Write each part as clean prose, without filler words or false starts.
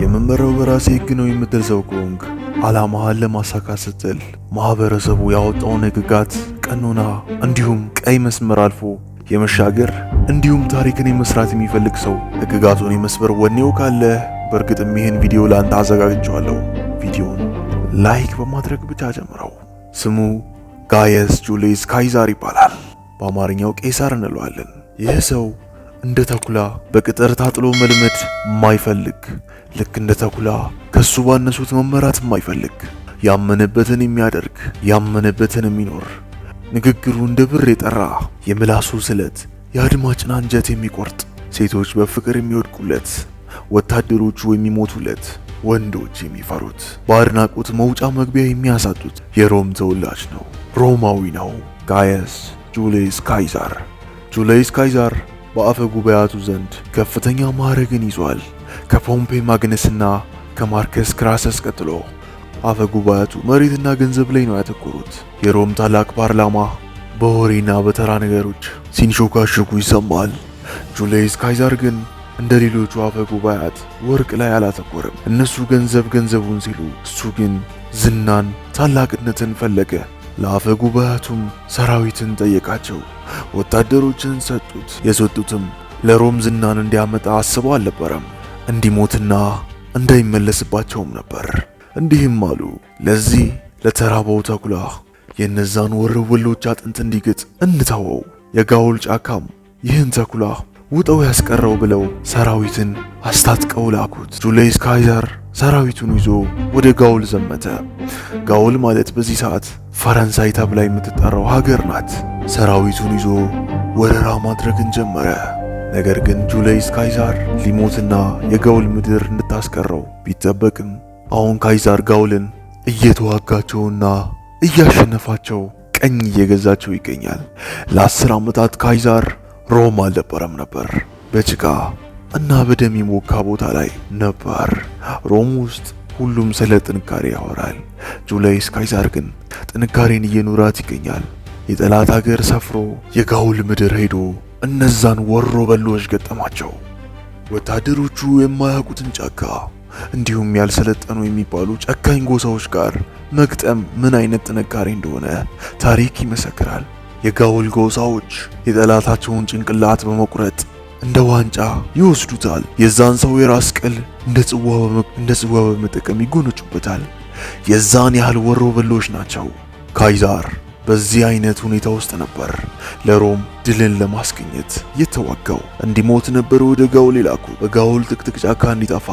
የመመሪያው በራሴ ሕግ ነው የምትል ሰው ከሆንክ ዓላማህን ለማሳካት ስትል ማህበረሰቡ ያወጣውን ሕግጋት፣ ቀኖና እንዲሁም ቀይ መስመር አልፎ የመሻገር እንዲሁም ታሪክን የመስራት የሚፈልግ ሰው ሕግጋቱን የመስበር ወኔው ካለ በእርግጥም ይህን ቪዲዮ ለአንተ አዘጋጅቼዋለሁ። ቪዲዮውን ላይክ በማድረግ ብቻ ጀምረው። ስሙ ጋየስ ጁሊየስ ካይዛር ይባላል። በአማርኛው ቄሳር እንለዋለን። ይህ ሰው እንደ ተኩላ በቅጥር ታጥሎ መልመድ የማይፈልግ ልክ እንደ ተኩላ ከሱ ባነሱት መመራት የማይፈልግ ያመነበትን የሚያደርግ ያመነበትን የሚኖር ንግግሩ እንደ ብር የጠራ የምላሱ ስለት የአድማጭን አንጀት የሚቆርጥ ሴቶች በፍቅር የሚወድቁለት ወታደሮቹ የሚሞቱለት ወንዶች የሚፈሩት በአድናቆት መውጫ መግቢያ የሚያሳጡት የሮም ተወላጅ ነው። ሮማዊ ነው። ጋየስ ጁሊየስ ካይዛር። ጁሊየስ ካይዛር በአፈ ጉባኤያቱ ዘንድ ከፍተኛ ማዕረግን ይዟል። ከፖምፔ ማግነስና ከማርከስ ክራሰስ ቀጥሎ አፈ ጉባኤያቱ መሬትና ገንዘብ ላይ ነው ያተኮሩት። የሮም ታላቅ ፓርላማ በወሬና በተራ ነገሮች ሲንሾካሾኩ ይሰማል። ጁሊየስ ካይዛር ግን እንደ ሌሎቹ አፈ ጉባኤያት ወርቅ ላይ አላተኮረም። እነሱ ገንዘቡን ሲሉ፣ እሱ ግን ዝናን፣ ታላቅነትን ፈለገ። ለአፈ ጉባኤያቱም ሰራዊትን ጠየቃቸው። ወታደሮችን ሰጡት። የሰጡትም ለሮም ዝናን እንዲያመጣ አስበው አልነበረም፣ እንዲሞትና እንዳይመለስባቸውም ነበር። እንዲህም አሉ፣ ለዚህ ለተራበው ተኩላ የነዛን ወሮበሎች አጥንት እንዲግጥ እንተወው፣ የጋውል ጫካም ይህን ተኩላ ውጠው ያስቀረው ብለው ሰራዊትን አስታጥቀው ላኩት። ጁሊየስ ካይዛር ሰራዊቱን ይዞ ወደ ጋውል ዘመተ። ጋውል ማለት በዚህ ሰዓት ፈረንሳይ ተብላ የምትጠራው ሀገር ናት። ሰራዊቱን ይዞ ወረራ ማድረግን ጀመረ። ነገር ግን ጁሊየስ ካይዛር ሊሞትና የጋውል ምድር እንድታስቀረው ቢጠበቅም አሁን ካይዛር ጋውልን እየተዋጋቸውና እያሸነፋቸው ቀኝ እየገዛቸው ይገኛል። ለ10 ዓመታት ካይዛር ሮም አልነበረም ነበር። በጭቃ እና በደም የሞካ ቦታ ላይ ነበር። ሮም ውስጥ ሁሉም ስለ ጥንካሬ ያወራል። ጁሊየስ ካይዛር ግን ጥንካሬን እየኖራት ይገኛል። የጠላት ሀገር ሰፍሮ የጋውል ምድር ሄዶ እነዛን ወሮ በሎች ገጠማቸው። ወታደሮቹ የማያውቁትን ጫካ እንዲሁም ያልሰለጠኑ የሚባሉ ጨካኝ ጎሳዎች ጋር መግጠም ምን አይነት ጥንካሬ እንደሆነ ታሪክ ይመሰክራል። የጋውል ጎሳዎች የጠላታቸውን ጭንቅላት በመቁረጥ እንደ ዋንጫ ይወስዱታል። የዛን ሰው የራስ ቅል እንደ ጽዋ በመጠቀም ይጎነጩበታል። የዛን ያህል ወሮ በሎች ናቸው። ካይዛር በዚህ አይነት ሁኔታ ውስጥ ነበር ለሮም ድልን ለማስገኘት የተዋጋው። እንዲሞት ነበር ወደ ጋውል የላኩ። በጋውል ጥቅጥቅ ጫካ እንዲጠፋ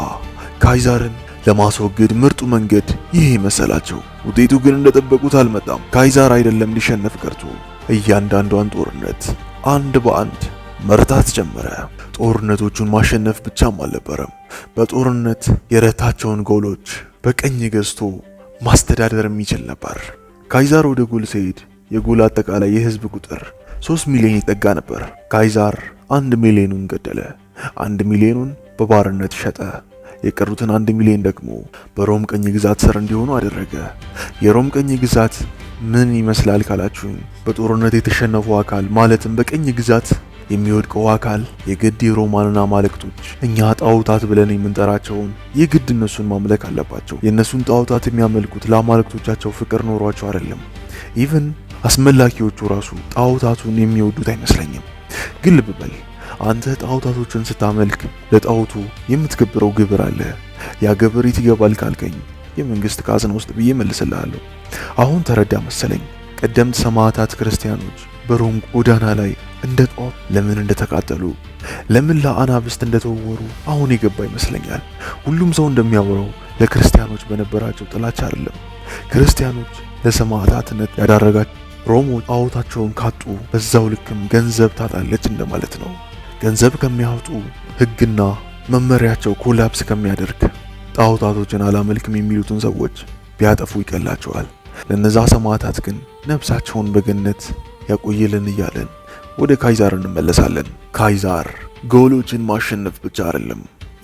ካይዛርን ለማስወገድ ምርጡ መንገድ ይሄ መሰላቸው። ውጤቱ ግን እንደጠበቁት አልመጣም። ካይዛር አይደለም ሊሸነፍ ቀርቶ እያንዳንዷን ጦርነት አንድ በአንድ መርታት ጀመረ። ጦርነቶቹን ማሸነፍ ብቻም አልነበረም፣ በጦርነት የረታቸውን ጎሎች በቀኝ ገዝቶ ማስተዳደር የሚችል ነበር። ካይዛር ወደ ጎል ሲሄድ የጎል አጠቃላይ የህዝብ ቁጥር 3 ሚሊዮን ይጠጋ ነበር። ካይዛር 1 ሚሊዮኑን ገደለ። 1 ሚሊዮኑን በባርነት ሸጠ። የቀሩትን 1 ሚሊዮን ደግሞ በሮም ቀኝ ግዛት ስር እንዲሆኑ አደረገ። የሮም ቀኝ ግዛት ምን ይመስላል ካላችሁኝ፣ በጦርነት የተሸነፉ አካል ማለትም በቀኝ ግዛት የሚወድቀው አካል የግድ የሮማንና አማልክቶች እኛ ጣዖታት ብለን የምንጠራቸውን የግድ እነሱን ማምለክ አለባቸው። የእነሱን ጣዖታት የሚያመልኩት ለአማልክቶቻቸው ፍቅር ኖሯቸው አይደለም። ኢቭን አስመላኪዎቹ ራሱ ጣዖታቱን የሚወዱት አይመስለኝም። ግን ልብ በል፣ አንተ ጣዖታቶችን ስታመልክ ለጣዖቱ የምትገብረው ግብር አለ። ያ ግብር ይገባል ካልከኝ የመንግስት ካዝና ውስጥ ብዬ መልስልሃለሁ። አሁን ተረዳ መሰለኝ። ቀደምት ሰማዕታት ክርስቲያኖች በሮም ጎዳና ላይ እንደ ጧፍ ለምን እንደተቃጠሉ፣ ለምን ለአናብስት እንደተወወሩ አሁን የገባ ይመስለኛል። ሁሉም ሰው እንደሚያወራው ለክርስቲያኖች በነበራቸው ጥላቻ አይደለም። ክርስቲያኖች ለሰማዕታትነት ያዳረጋቸው ሮሞች ጣዖታቸውን ካጡ በዛው ልክም ገንዘብ ታጣለች እንደማለት ነው። ገንዘብ ከሚያወጡ ሕግና መመሪያቸው ኮላፕስ ከሚያደርግ ጣዖታቶችን አላመልክም የሚሉትን ሰዎች ቢያጠፉ ይቀላቸዋል። ለነዛ ሰማዕታት ግን ነፍሳቸውን በገነት ያቆይልን እያለን ወደ ካይዛር እንመለሳለን። ካይዛር ጋውሎችን ማሸነፍ ብቻ አይደለም፣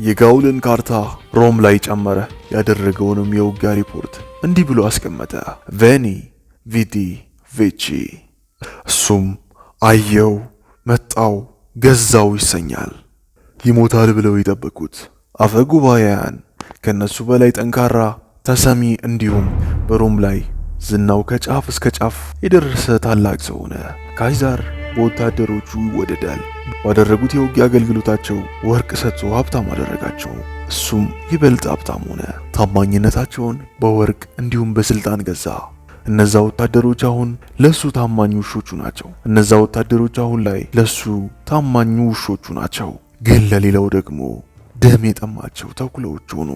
የጋውልን ካርታ ሮም ላይ ጨመረ። ያደረገውንም የውጊያ ሪፖርት እንዲህ ብሎ አስቀመጠ። ቬኒ ቪዲ ቬቺ፣ እሱም አየው፣ መጣው፣ ገዛው ይሰኛል። ይሞታል ብለው የጠበቁት አፈ ጉባኤያን ከነሱ በላይ ጠንካራ ተሰሚ እንዲሁም በሮም ላይ ዝናው ከጫፍ እስከ ጫፍ የደረሰ ታላቅ ሰው ሆነ። ካይዛር በወታደሮቹ ይወደዳል። ባደረጉት የውጊያ አገልግሎታቸው ወርቅ ሰጥቶ ሀብታም አደረጋቸው። እሱም ይበልጥ ሀብታም ሆነ። ታማኝነታቸውን በወርቅ እንዲሁም በስልጣን ገዛ። እነዛ ወታደሮች አሁን ለሱ ታማኝ ውሾቹ ናቸው። እነዛ ወታደሮች አሁን ላይ ለሱ ታማኝ ውሾቹ ናቸው። ግን ለሌላው ደግሞ ደም የጠማቸው ተኩላዎች ሆኑ።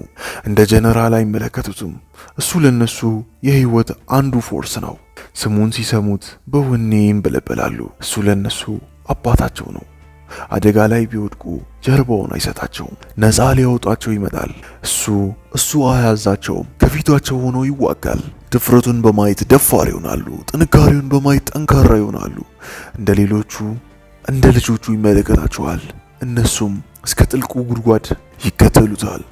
እንደ ጀነራል አይመለከቱትም። እሱ ለነሱ የህይወት አንዱ ፎርስ ነው። ስሙን ሲሰሙት በወኔ ይንበለበላሉ። እሱ ለነሱ አባታቸው ነው። አደጋ ላይ ቢወድቁ ጀርባውን አይሰጣቸውም። ነፃ ሊያወጣቸው ይመጣል። እሱ አያዛቸውም። ከፊታቸው ሆኖ ይዋጋል። ድፍረቱን በማየት ደፋር ይሆናሉ። ጥንካሬውን በማየት ጠንካራ ይሆናሉ። እንደ ሌሎቹ እንደ ልጆቹ ይመለከታቸዋል። እነሱም እስከ ጥልቁ ጉድጓድ ይከተሉታል።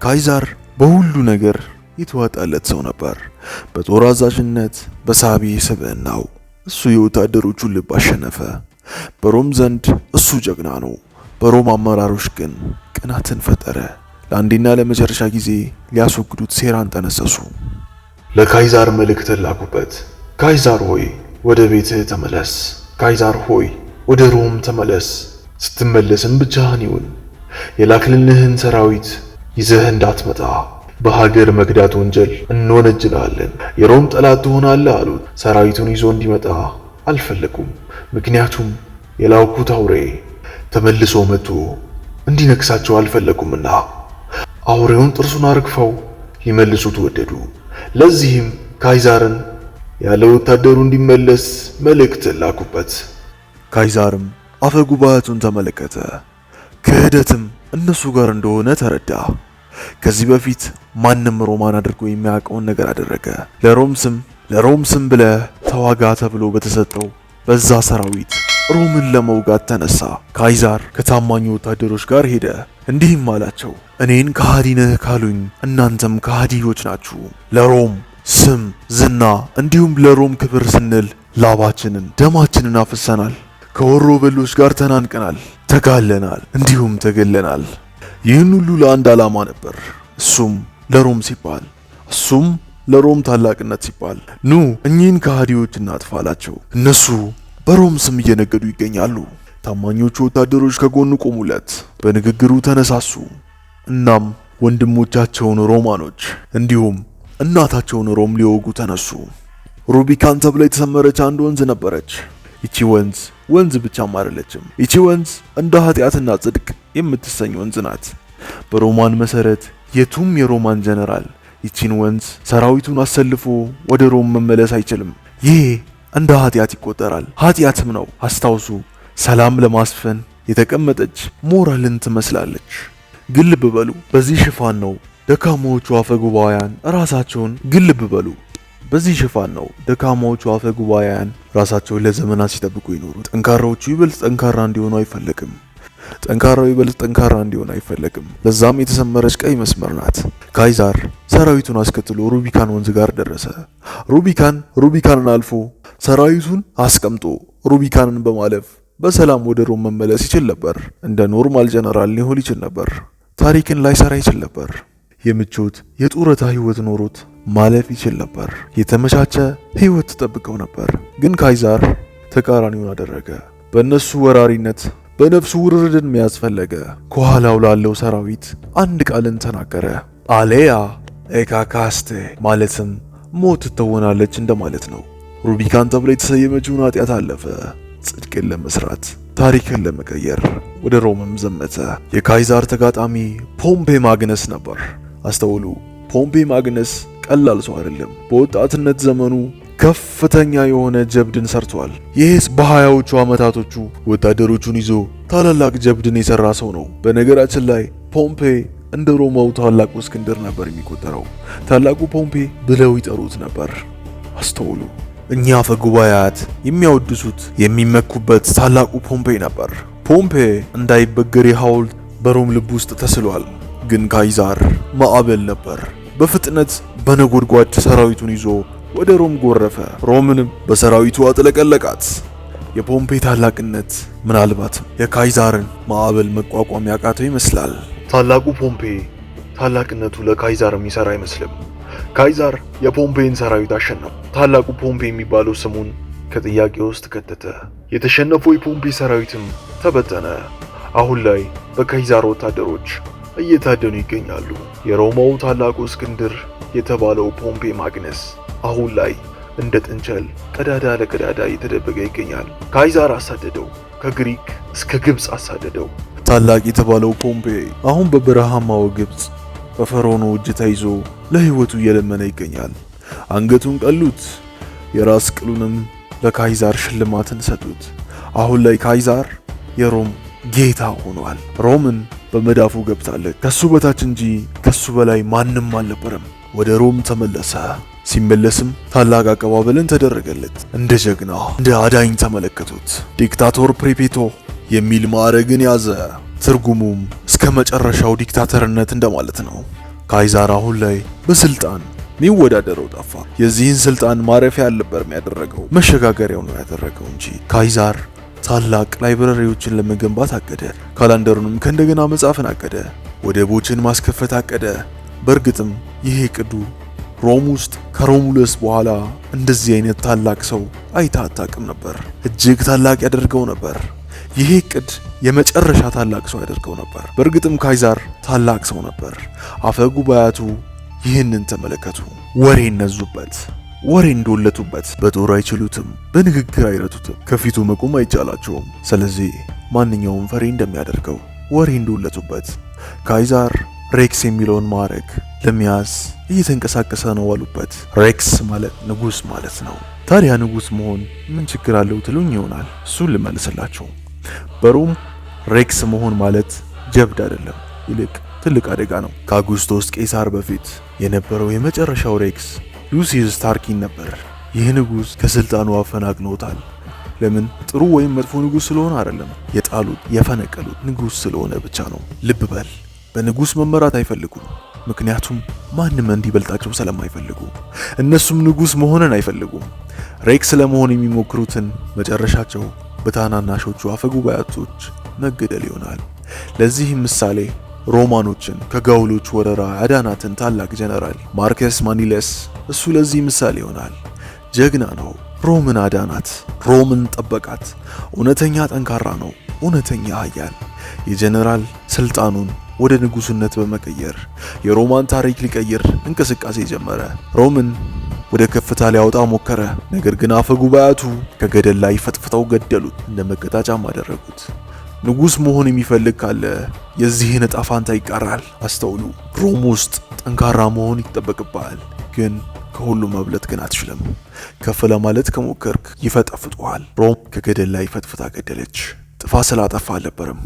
ካይዛር በሁሉ ነገር የተዋጣለት ሰው ነበር። በጦር አዛዥነት፣ በሳቢ ስብዕናው እሱ የወታደሮቹን ልብ አሸነፈ። በሮም ዘንድ እሱ ጀግና ነው። በሮም አመራሮች ግን ቅናትን ፈጠረ። ለአንዴና ለመጨረሻ ጊዜ ሊያስወግዱት ሴራን ጠነሰሱ። ለካይዛር መልእክትን ላኩበት። ካይዛር ሆይ ወደ ቤትህ ተመለስ። ካይዛር ሆይ ወደ ሮም ተመለስ። ስትመለስም ብቻህን ይሁን። የላክልንህን ሰራዊት ይዘህ እንዳትመጣ። በሀገር መክዳት ወንጀል እንወነጅልሃለን። የሮም ጠላት ትሆናለህ አሉት። ሰራዊቱን ይዞ እንዲመጣ አልፈለጉም። ምክንያቱም የላኩት አውሬ ተመልሶ መጥቶ እንዲነክሳቸው አልፈለጉምና አውሬውን ጥርሱን አርግፈው ሊመልሱት ወደዱ። ለዚህም ካይዛርን ያለ ወታደሩ እንዲመለስ መልእክት ላኩበት። ካይዛርም አፈጉባኤቱን ተመለከተ። ክህደትም እነሱ ጋር እንደሆነ ተረዳ። ከዚህ በፊት ማንም ሮማን አድርጎ የሚያውቀውን ነገር አደረገ። ለሮም ስም ብለህ ተዋጋ ተብሎ በተሰጠው በዛ ሰራዊት ሮምን ለመውጋት ተነሳ። ካይዛር ከታማኙ ወታደሮች ጋር ሄደ። እንዲህም አላቸው፣ እኔን ከሃዲ ነህ ካሉኝ እናንተም ከሃዲዎች ናችሁ። ለሮም ስም፣ ዝና እንዲሁም ለሮም ክብር ስንል ላባችንን፣ ደማችንን አፍሰናል። ከወሮ በሎች ጋር ተናንቀናል፣ ተጋለናል፣ እንዲሁም ተገለናል። ይህን ሁሉ ለአንድ ዓላማ ነበር። እሱም ለሮም ታላቅነት ሲባል ኑ እኚህን ከሃዲዎች እናጥፋላቸው። እነሱ በሮም ስም እየነገዱ ይገኛሉ። ታማኞቹ ወታደሮች ከጎኑ ቆሙለት፣ በንግግሩ ተነሳሱ። እናም ወንድሞቻቸውን ሮማኖች እንዲሁም እናታቸውን ሮም ሊወጉ ተነሱ። ሩቢካን ተብላ የተሰመረች አንድ ወንዝ ነበረች። ይቺ ወንዝ ብቻም አይደለችም። ይቺ ወንዝ እንደ ኃጢአትና ጽድቅ የምትሰኝ ወንዝ ናት። በሮማን መሰረት የቱም የሮማን ጀነራል ይቺን ወንዝ ሰራዊቱን አሰልፎ ወደ ሮም መመለስ አይችልም። ይሄ እንደ ኃጢአት ይቆጠራል። ኃጢአትም ነው። አስታውሱ፣ ሰላም ለማስፈን የተቀመጠች ሞራልን ትመስላለች። ግን ልብ በሉ፣ በዚህ ሽፋን ነው ደካማዎቹ አፈጉባኤያን ራሳቸውን ለዘመናት ሲጠብቁ ይኖሩ። ጠንካራዎቹ ይበልጥ ጠንካራ እንዲሆኑ አይፈለግም። ጠንካራው ይበልጥ ጠንካራ እንዲሆን አይፈለግም። ለዛም የተሰመረች ቀይ መስመር ናት። ካይዛር ሰራዊቱን አስከትሎ ሩቢካን ወንዝ ጋር ደረሰ። ሩቢካንን አልፎ ሰራዊቱን አስቀምጦ ሩቢካንን በማለፍ በሰላም ወደ ሮም መመለስ ይችል ነበር። እንደ ኖርማል ጀነራል ሊሆን ይችል ነበር። ታሪክን ላይሰራ ይችል ነበር። የምቾት የጡረታ ህይወት ኖሮት ማለፍ ይችል ነበር። የተመቻቸ ህይወት ተጠብቀው ነበር። ግን ካይዛር ተቃራኒውን አደረገ። በእነሱ ወራሪነት በነፍሱ ውርርድን መያዝ ፈለገ። ከኋላው ላለው ሰራዊት አንድ ቃልን ተናገረ። አሌያ ኤካካስቴ፣ ማለትም ሞት ትሆናለች እንደማለት ነው። ሩቢካን ተብላ የተሰየመችውን ኃጢአት አለፈ። ጽድቅን ለመስራት ታሪክን ለመቀየር ወደ ሮምም ዘመተ። የካይዛር ተጋጣሚ ፖምፔ ማግነስ ነበር። አስተውሉ፣ ፖምፔ ማግነስ ቀላል ሰው አይደለም። በወጣትነት ዘመኑ ከፍተኛ የሆነ ጀብድን ሰርቷል። ይህስ በ20ዎቹ ዓመታቶቹ ወታደሮቹን ይዞ ታላላቅ ጀብድን የሰራ ሰው ነው። በነገራችን ላይ ፖምፔ እንደ ሮማው ታላቁ እስክንድር ነበር የሚቆጠረው። ታላቁ ፖምፔ ብለው ይጠሩት ነበር። አስተውሉ፣ እኛ አፈጉባኤያት የሚያወድሱት የሚመኩበት ታላቁ ፖምፔ ነበር። ፖምፔ እንዳይበገር ሐውልት በሮም ልብ ውስጥ ተስሏል። ግን ካይዛር ማዕበል ነበር። በፍጥነት በነጎድጓድ ሰራዊቱን ይዞ ወደ ሮም ጎረፈ። ሮምንም በሰራዊቱ አጥለቀለቃት። የፖምፔ ታላቅነት ምናልባት የካይዛርን ማዕበል መቋቋም ያቃተው ይመስላል። ታላቁ ፖምፔ ታላቅነቱ ለካይዛር የሚሰራ አይመስልም። ካይዛር የፖምፔይን ሰራዊት አሸነፈ። ታላቁ ፖምፔይ የሚባለው ስሙን ከጥያቄ ውስጥ ከተተ። የተሸነፈው የፖምፔይ ሰራዊትም ተበተነ። አሁን ላይ በካይዛር ወታደሮች እየታደኑ ይገኛሉ። የሮማው ታላቁ እስክንድር የተባለው ፖምፔይ ማግነስ አሁን ላይ እንደ ጥንቸል ቀዳዳ ለቀዳዳ እየተደበቀ ይገኛል። ካይዛር አሳደደው፣ ከግሪክ እስከ ግብጽ አሳደደው። ታላቅ የተባለው ፖምፔይ አሁን በበረሃማው ግብጽ በፈርዖኑ እጅ ተይዞ ለህይወቱ እየለመነ ይገኛል። አንገቱን ቀሉት፣ የራስ ቅሉንም ለካይዛር ሽልማትን ሰጡት። አሁን ላይ ካይዛር የሮም ጌታ ሆኗል። ሮምን በመዳፉ ገብታለች። ከሱ በታች እንጂ ከሱ በላይ ማንም አልነበረም። ወደ ሮም ተመለሰ። ሲመለስም ታላቅ አቀባበልን ተደረገለት። እንደ ጀግና እንደ አዳኝ ተመለከቱት። ዲክታቶር ፕሪፔቶ የሚል ማዕረግን ያዘ። ትርጉሙም እስከ መጨረሻው ዲክታተርነት እንደማለት ነው። ካይዛር አሁን ላይ በስልጣን የሚወዳደረው ጠፋ። የዚህን ስልጣን ማረፊያ አልነበረም ያደረገው፣ መሸጋገሪያው ነው ያደረገው እንጂ። ካይዛር ታላቅ ላይብረሪዎችን ለመገንባት አቀደ። ካላንደሩንም ከእንደገና መጻፍን አቀደ። ወደቦችን ማስከፈት አቀደ። በእርግጥም ይሄ ቅዱ ሮም ውስጥ ከሮሙለስ በኋላ እንደዚህ አይነት ታላቅ ሰው አይታ አታውቅም ነበር። እጅግ ታላቅ ያደርገው ነበር። ይሄ ቅድ የመጨረሻ ታላቅ ሰው ያደርገው ነበር። በእርግጥም ካይዛር ታላቅ ሰው ነበር። አፈ ጉባኤያቱ ይህንን ተመለከቱ። ወሬ ነዙበት፣ ወሬ እንደወለቱበት። በጦር አይችሉትም፣ በንግግር አይረቱትም፣ ከፊቱ መቆም አይቻላቸውም። ስለዚህ ማንኛውም ፈሪ እንደሚያደርገው ወሬ እንደወለቱበት ካይዛር ሬክስ የሚለውን ማዕረግ ለመያዝ እየተንቀሳቀሰ ነው አሉበት። ሬክስ ማለት ንጉስ ማለት ነው። ታዲያ ንጉስ መሆን ምን ችግር አለው ትሉኝ ይሆናል። እሱን ልመልስላችሁ። በሮም ሬክስ መሆን ማለት ጀብድ አይደለም፣ ይልቅ ትልቅ አደጋ ነው። ከአጉስቶስ ቄሳር በፊት የነበረው የመጨረሻው ሬክስ ሉሲየስ ታርኪን ነበር። ይህ ንጉስ ከስልጣኑ አፈናቅለውታል። ለምን? ጥሩ ወይም መጥፎ ንጉስ ስለሆነ አይደለም፣ የጣሉት የፈነቀሉት ንጉስ ስለሆነ ብቻ ነው። ልብ በል፣ በንጉስ መመራት አይፈልጉም። ምክንያቱም ማንም እንዲበልጣቸው ስለማይፈልጉ። እነሱም ንጉስ መሆንን አይፈልጉም። ሬክስ ለመሆን የሚሞክሩትን መጨረሻቸው በታናናሾቹ አፈጉባኤቶች መገደል ይሆናል። ለዚህም ምሳሌ ሮማኖችን ከጋውሎች ወረራ ያዳናትን ታላቅ ጀነራል ማርከስ ማኒለስ፣ እሱ ለዚህ ምሳሌ ይሆናል። ጀግና ነው። ሮምን አዳናት፣ ሮምን ጠበቃት። እውነተኛ ጠንካራ ነው፣ እውነተኛ ኃያል። የጀነራል ስልጣኑን ወደ ንጉስነት በመቀየር የሮማን ታሪክ ሊቀይር እንቅስቃሴ ጀመረ። ሮምን ወደ ከፍታ ሊያወጣ ሞከረ። ነገር ግን አፈጉባኤያቱ ከገደል ላይ ፈጥፍጠው ገደሉት፣ እንደ መቀጣጫም አደረጉት። ንጉስ መሆን የሚፈልግ ካለ የዚህን ዕጣ ፋንታ ይቀራል። አስተውሉ። ሮም ውስጥ ጠንካራ መሆን ይጠበቅብሃል፣ ግን ከሁሉ መብለጥ ግን አትችልም። ከፍ ለማለት ከሞከርክ ይፈጠፍጡሃል። ሮም ከገደል ላይ ፈጥፍጣ ገደለች። ጥፋት ስላጠፋ አልነበረም፣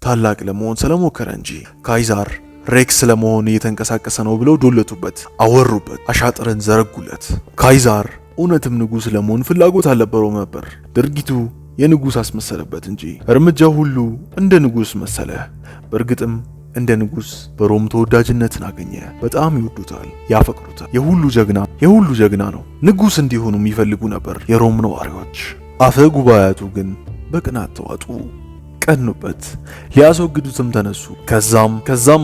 ታላቅ ለመሆን ስለሞከረ እንጂ። ካይዛር ሬክስ ለመሆን እየተንቀሳቀሰ ነው ብለው ዶለቱበት፣ አወሩበት፣ አሻጥርን ዘረጉለት። ካይዛር እውነትም ንጉስ ለመሆን ፍላጎት አልነበረውም ነበር። ድርጊቱ የንጉስ አስመሰለበት እንጂ እርምጃው ሁሉ እንደ ንጉስ መሰለ። በእርግጥም እንደ ንጉስ በሮም ተወዳጅነትን አገኘ። በጣም ይወዱታል፣ ያፈቅሩታል። የሁሉ ጀግና ነው። ንጉስ እንዲሆኑ የሚፈልጉ ነበር የሮም ነዋሪዎች። አፈ ጉባኤያቱ ግን በቅናት ተዋጡ፣ ቀኑበት፣ ሊያስወግዱትም ተነሱ። ከዛም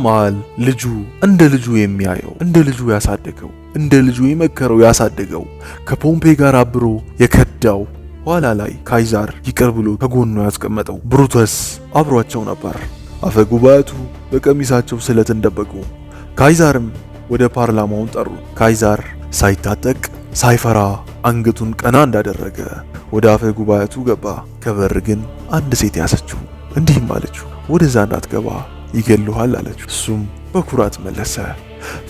መሃል ልጁ እንደ ልጁ የሚያየው፣ እንደ ልጁ ያሳደገው፣ እንደ ልጁ የመከረው ያሳደገው፣ ከፖምፔይ ጋር አብሮ የከዳው፣ ኋላ ላይ ካይዛር ይቅር ብሎ ከጎኑ ያስቀመጠው ብሩተስ አብሯቸው ነበር። አፈ ጉባኤያቱ በቀሚሳቸው ስለትን ደበቁ። ካይዛርም ወደ ፓርላማውን ጠሩ። ካይዛር ሳይታጠቅ ሳይፈራ አንገቱን ቀና እንዳደረገ ወደ አፈ ጉባኤያቱ ገባ። ከበር ግን አንድ ሴት ያሰችው። እንዲህም አለችው፣ ወደዛ እንዳትገባ ይገሉሃል አለችው። እሱም በኩራት መለሰ፣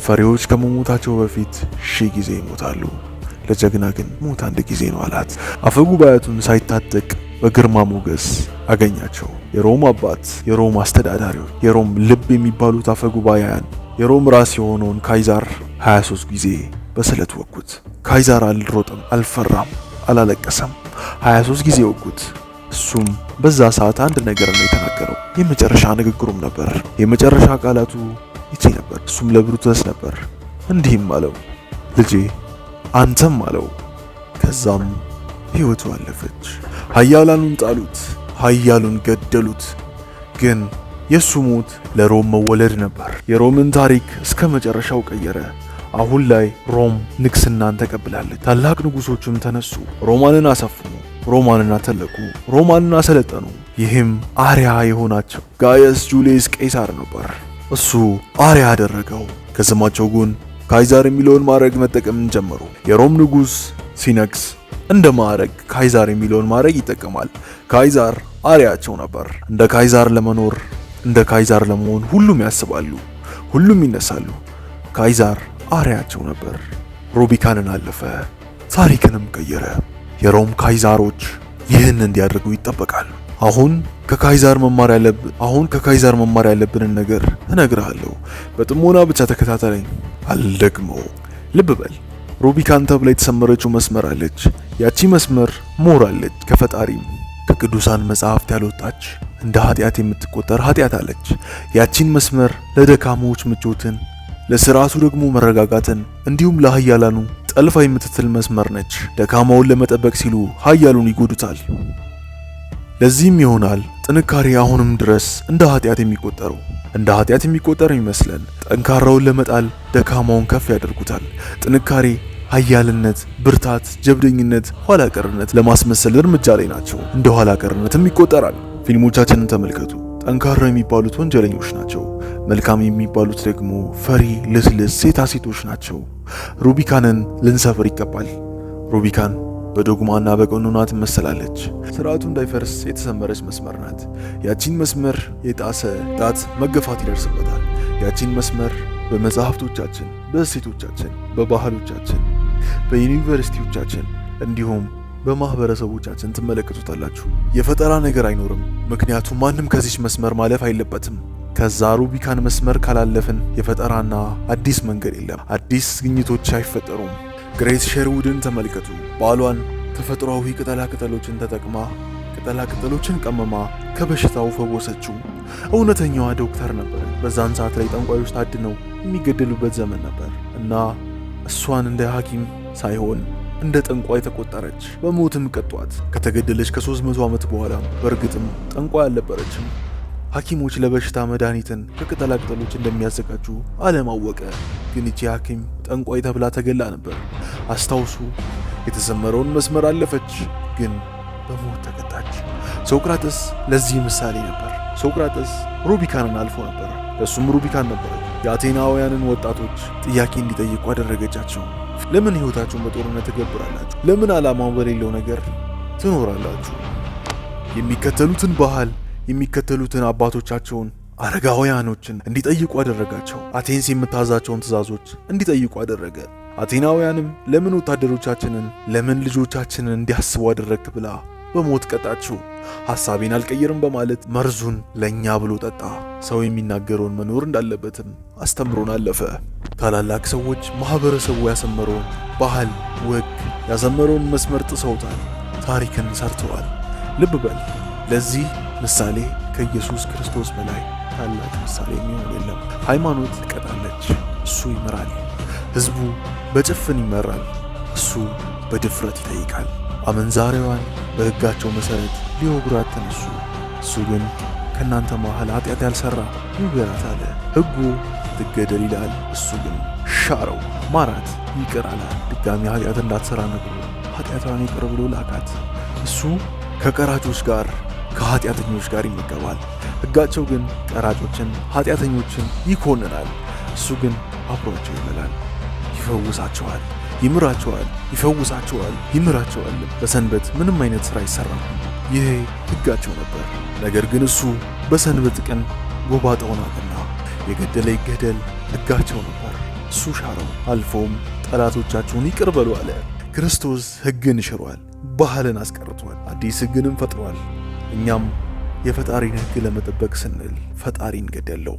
ፈሪዎች ከመሞታቸው በፊት 1000 ጊዜ ይሞታሉ፣ ለጀግና ግን ሞት አንድ ጊዜ ነው አላት። አፈ ጉባኤያቱን ሳይታጠቅ በግርማ ሞገስ አገኛቸው። የሮም አባት፣ የሮም አስተዳዳሪዎች፣ የሮም ልብ የሚባሉት አፈ ጉባኤያን የሮም ራስ የሆነውን ካይዛር 23 ጊዜ በስለት ወጉት። ካይዛር አልሮጠም፣ አልፈራም፣ አላለቀሰም። 23 ጊዜ ወጉት። እሱም በዛ ሰዓት አንድ ነገር ነው የተናገረው። የመጨረሻ ንግግሩም ነበር። የመጨረሻ ቃላቱ ይቺ ነበር። እሱም ለብሩተስ ነበር። እንዲህም አለው፣ ልጄ አንተም አለው። ከዛም ሕይወቱ አለፈች። ኃያላኑን ጣሉት፣ ኃያሉን ገደሉት። ግን የሱ ሞት ለሮም መወለድ ነበር። የሮምን ታሪክ እስከ መጨረሻው ቀየረ። አሁን ላይ ሮም ንግስናን ተቀብላለች። ታላቅ ንጉሶችም ተነሱ፣ ሮማንን አሰፉ፣ ሮማንን አተለቁ፣ ሮማንን አሰለጠኑ። ይህም አርያ የሆናቸው ጋየስ ጁሊየስ ቄሳር ነበር። እሱ አርያ አደረገው። ከስማቸው ጎን ካይዛር የሚለውን ማዕረግ መጠቀምን ጀመሩ። የሮም ንጉስ ሲነግስ እንደ ማዕረግ ካይዛር የሚለውን ማዕረግ ይጠቀማል። ካይዛር አርያቸው ነበር። እንደ ካይዛር ለመኖር እንደ ካይዛር ለመሆን ሁሉም ያስባሉ፣ ሁሉም ይነሳሉ። ካይዛር አርያቸው ነበር። ሩቢካንን አለፈ፣ ታሪክንም ቀየረ። የሮም ካይዛሮች ይህን እንዲያደርጉ ይጠበቃል። አሁን ከካይዛር መማር ያለብንን ነገር እነግርሃለሁ። በጥሞና ብቻ ተከታተለኝ፣ አልደግመው። ልብ በል። ሩቢካን ተብላ የተሰመረችው መስመር አለች። ያቺ መስመር ሞራለች፣ ከፈጣሪም ከቅዱሳን መጽሐፍት ያልወጣች እንደ ኃጢአት የምትቆጠር ኃጢአት አለች። ያቺን መስመር ለደካሞች ምቾትን፣ ለስርዓቱ ደግሞ መረጋጋትን፣ እንዲሁም ለኃያላኑ ጠልፋ የምትትል መስመር ነች። ደካማውን ለመጠበቅ ሲሉ ኃያሉን ይጎዱታል። ለዚህም ይሆናል ጥንካሬ አሁንም ድረስ እንደ ኃጢአት የሚቆጠር ይመስለን። ጠንካራውን ለመጣል ደካማውን ከፍ ያደርጉታል። ጥንካሬ፣ ኃያልነት፣ ብርታት፣ ጀብደኝነት፣ ኋላ ቀርነት ለማስመሰል እርምጃ ላይ ናቸው። እንደ ኋላ ቀርነትም ይቆጠራል። ፊልሞቻችንን ተመልከቱ። ጠንካራ የሚባሉት ወንጀለኞች ናቸው። መልካም የሚባሉት ደግሞ ፈሪ፣ ልስልስ ሴታሴቶች ናቸው። ሩቢካንን ልንሰፍር ይገባል። ሩቢካን በዶግማና በቀኖና ትመሰላለች። ስርዓቱ እንዳይፈርስ የተሰመረች መስመር ናት። ያቺን መስመር የጣሰ ጣት መገፋት ይደርስበታል። ያቺን መስመር በመጽሐፍቶቻችን፣ በእሴቶቻችን፣ በባህሎቻችን፣ በዩኒቨርሲቲዎቻችን እንዲሁም በማህበረሰቦቻችን ትመለከቱታላችሁ። የፈጠራ ነገር አይኖርም፣ ምክንያቱም ማንም ከዚች መስመር ማለፍ አይለበትም። ከዛ ሩቢካን መስመር ካላለፍን የፈጠራና አዲስ መንገድ የለም። አዲስ ግኝቶች አይፈጠሩም። ግሬስ ሼርውድን ተመልከቱ። ባሏን ተፈጥሯዊ ቅጠላቅጠሎችን ተጠቅማ ቅጠላቅጠሎችን ቀመማ ከበሽታው ፈወሰችው። እውነተኛዋ ዶክተር ነበር። በዛን ሰዓት ላይ ጠንቋዮች ታድነው የሚገደሉበት ዘመን ነበር እና እሷን እንደ ሐኪም ሳይሆን እንደ ጠንቋይ ተቆጠረች። በሞትም ቀጧት። ከተገደለች ከ300 ዓመት በኋላ በእርግጥም ጠንቋይ አልነበረችም። ሐኪሞች ለበሽታ መድኃኒትን ከቅጠላቅጠሎች እንደሚያዘጋጁ ዓለም አወቀ። ግን እቺ ሐኪም ጠንቋይ ተብላ ተገላ ነበር። አስታውሱ፣ የተሰመረውን መስመር አለፈች፣ ግን በሞት ተቀጣች። ሶቅራጥስ ለዚህ ምሳሌ ነበር። ሶቅራጥስ ሩቢካንን አልፎ ነበር። ለሱም ሩቢካን ነበረች። የአቴናውያንን ወጣቶች ጥያቄ እንዲጠይቁ አደረገቻቸው። ለምን ሕይወታችሁን በጦርነት ትገብራላችሁ? ለምን ዓላማው በሌለው ነገር ትኖራላችሁ? የሚከተሉትን ባህል የሚከተሉትን አባቶቻቸውን አረጋውያኖችን እንዲጠይቁ አደረጋቸው። አቴንስ የምታዛቸውን ትእዛዞች እንዲጠይቁ አደረገ። አቴናውያንም ለምን ወታደሮቻችንን ለምን ልጆቻችንን እንዲያስቡ አደረግክ ብላ በሞት ቀጣችው። ሐሳቤን አልቀየርም በማለት መርዙን ለኛ ብሎ ጠጣ። ሰው የሚናገረውን መኖር እንዳለበትም አስተምሮን አለፈ። ታላላቅ ሰዎች ማህበረሰቡ ያሰመረውን ባህል፣ ወግ ያሰመረውን መስመር ጥሰውታል። ታሪክን ሰርተዋል። ልብ በል፣ ለዚህ ምሳሌ ከኢየሱስ ክርስቶስ በላይ ታላቅ ምሳሌ የሚሆን የለም። ሃይማኖት ትቀጣለች፣ እሱ ይመራል። ህዝቡ በጭፍን ይመራል፣ እሱ በድፍረት ይጠይቃል። አመንዛሪዋን በሕጋቸው መሰረት ሊወግሯት ተነሱ። እሱ ግን ከእናንተ መሃል ኃጢአት ያልሰራ ይውገራት አለ። ሕጉ ትገደል ይላል፣ እሱ ግን ሻረው፣ ማራት፣ ይቅር አላት። ድጋሚ ኃጢአት እንዳትሰራ ነግሮ ኃጢአቷን ይቅር ብሎ ላካት። እሱ ከቀራጮች ጋር ከኃጢአተኞች ጋር ይመገባል። ሕጋቸው ግን ቀራጮችን ኃጢአተኞችን ይኮንናል። እሱ ግን አብሯቸው ይበላል፣ ይፈውሳቸዋል፣ ይምራቸዋል፣ ይፈውሳቸዋል፣ ይምራቸዋል። በሰንበት ምንም አይነት ሥራ አይሰራም። ይሄ ሕጋቸው ነበር። ነገር ግን እሱ በሰንበት ቀን ጎባጣውን አቀና። የገደለ ይገደል ሕጋቸው ነበር። እሱ ሻረው። አልፎም ጠላቶቻችሁን ይቅር በሉ አለ። ክርስቶስ ሕግን ሽሯል፣ ባህልን አስቀርቷል፣ አዲስ ሕግንም ፈጥሯል። እኛም የፈጣሪን ሕግ ለመጠበቅ ስንል ፈጣሪን ገደለው።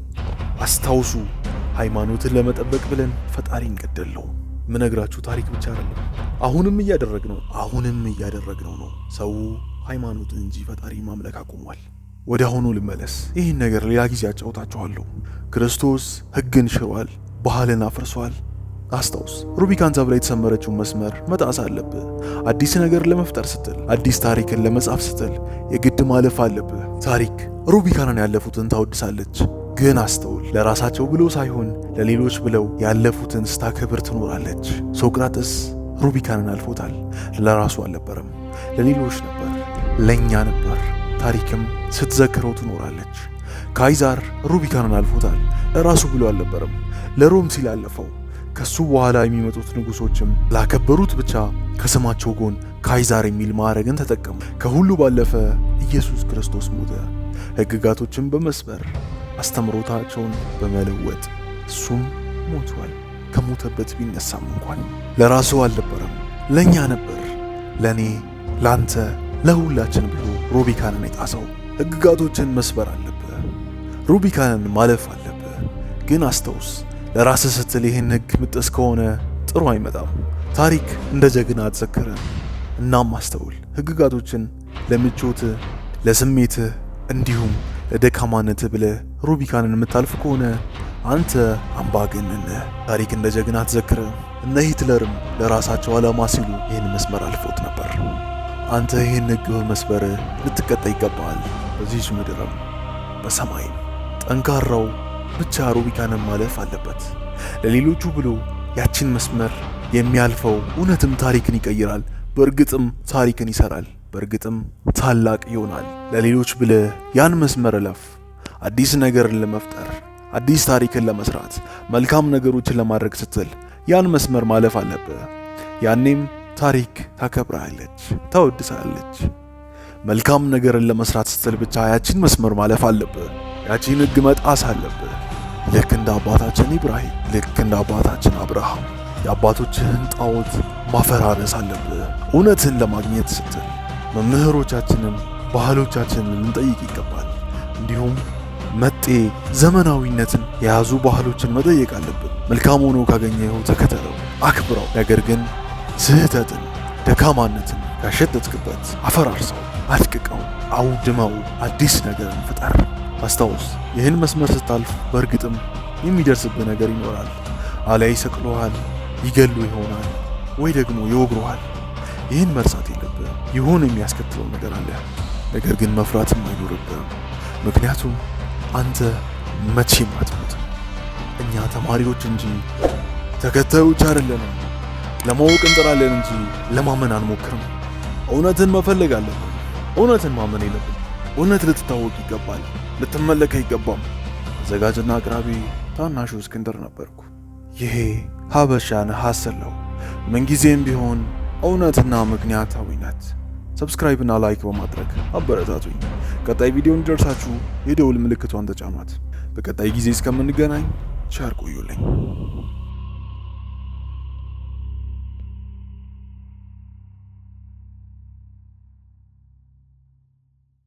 አስታውሱ፣ ሃይማኖትን ለመጠበቅ ብለን ፈጣሪን ገደለው። ምነግራችሁ ታሪክ ብቻ አይደለም፣ አሁንም እያደረግነው ነው። ሰው ሃይማኖትን እንጂ ፈጣሪ ማምለክ አቁሟል። ወደ አሁኑ ልመለስ። ይህን ነገር ሌላ ጊዜ አጫውታችኋለሁ። ክርስቶስ ሕግን ሽሯል፣ ባህልን አፍርሷል፣ አስታውስ፣ ሩቢካን ተብላ የተሰመረችውን መስመር መጣስ አለብህ። አዲስ ነገር ለመፍጠር ስትል፣ አዲስ ታሪክን ለመጻፍ ስትል የግድ ማለፍ አለብህ። ታሪክ ሩቢካንን ያለፉትን ታወድሳለች። ግን አስተውል፣ ለራሳቸው ብለው ሳይሆን ለሌሎች ብለው ያለፉትን ስታከብር ትኖራለች። ሶቅራጥስ ሩቢካንን አልፎታል። ለራሱ አልነበረም፣ ለሌሎች ነበር፣ ለእኛ ነበር። ታሪክም ስትዘክረው ትኖራለች። ካይዛር ሩቢካንን አልፎታል። ለራሱ ብሎ አልነበረም፣ ለሮም ሲል አለፈው። ከሱ በኋላ የሚመጡት ንጉሶችም ላከበሩት ብቻ ከስማቸው ጎን ካይዛር የሚል ማዕረግን ተጠቀሙ። ከሁሉ ባለፈ ኢየሱስ ክርስቶስ ሞተ፣ ሕግጋቶችን በመስበር አስተምሮታቸውን በመለወጥ እሱም ሞቷል። ከሞተበት ቢነሳም እንኳን ለራሱ አልነበረም፣ ለእኛ ነበር፣ ለእኔ፣ ላንተ፣ ለሁላችን ብሎ ሩቢካንን የጣሰው። ሕግጋቶችን መስበር አለብህ፣ ሩቢካንን ማለፍ አለብህ። ግን አስታውስ፣ ለራስህ ስትል ይህን ሕግ ምጥስ ከሆነ ጥሩ አይመጣም። ታሪክ እንደ ጀግና አትዘክርም። እናም አስተውል፣ ሕግጋቶችን ለምቾትህ፣ ለስሜትህ እንዲሁም ለደካማነትህ ብለህ ሩቢካንን የምታልፍ ከሆነ አንተ አምባገነን ነህ። ታሪክ እንደ ጀግና አትዘክርም። እነ ሂትለርም ለራሳቸው ዓላማ ሲሉ ይህን መስመር አልፎት ነበር። አንተ ይህን ሕግ በመስበርህ ልትቀጣ ይገባሃል፣ በዚህች ምድርም በሰማይም። ጠንካራው ብቻ ሩቢካንን ማለፍ አለበት። ለሌሎቹ ብሎ ያችን መስመር የሚያልፈው እውነትም ታሪክን ይቀይራል። በእርግጥም ታሪክን ይሰራል። በእርግጥም ታላቅ ይሆናል። ለሌሎች ብለህ ያን መስመር እለፍ። አዲስ ነገርን ለመፍጠር፣ አዲስ ታሪክን ለመስራት፣ መልካም ነገሮችን ለማድረግ ስትል ያን መስመር ማለፍ አለብህ። ያኔም ታሪክ ታከብራለች፣ ታወድሳለች። መልካም ነገርን ለመስራት ስትል ብቻ ያችን መስመር ማለፍ አለብህ። ያቺን ሕግ መጣስ አለብህ። ልክ እንደ አባታችን ኢብራሂም፣ ልክ እንደ አባታችን አብርሃም የአባቶችህን ጣዖት ማፈራረስ አለብህ። እውነትን ለማግኘት ስትል መምህሮቻችንን፣ ባህሎቻችንን ልንጠይቅ ይገባል። እንዲሁም መጤ ዘመናዊነትን የያዙ ባህሎችን መጠየቅ አለብን። መልካም ሆኖ ካገኘኸው ተከተለው፣ አክብረው። ነገር ግን ስህተትን፣ ደካማነትን ያሸተትክበት አፈራርሰው፣ አድቅቀው፣ አውድመው አዲስ ነገርን ፍጠር። አስታውስ፣ ይህን መስመር ስታልፍ በእርግጥም የሚደርስብህ ነገር ይኖራል። አሊያ ይሰቅሉሃል፣ ይገሉ ይሆናል፣ ወይ ደግሞ ይወግሩሃል። ይህን መርሳት የለብህም። ይሁን የሚያስከትለው ነገር አለ። ነገር ግን መፍራትም አይኖርብህም። ምክንያቱም አንተ መቼም አትሞትም። እኛ ተማሪዎች እንጂ ተከታዮች አይደለንም። ለማወቅ እንጥራለን እንጂ ለማመን አንሞክርም። እውነትን መፈለግ አለብን። እውነትን ማመን የለብን። እውነት ልትታወቅ ይገባል፣ ልትመለክ አይገባም። አዘጋጅና አቅራቢ ታናሹ እስክንድር ነበርኩ። ይሄ ሀበሻን ሀሰል ነው። ምንጊዜም ቢሆን እውነትና ምክንያታዊነት። ሰብስክራይብና ላይክ በማድረግ አበረታቱኝ። ቀጣይ ቪዲዮ እንዲደርሳችሁ የደውል ምልክቷን ተጫኗት። በቀጣይ ጊዜ እስከምንገናኝ ቸር ቆዩልኝ።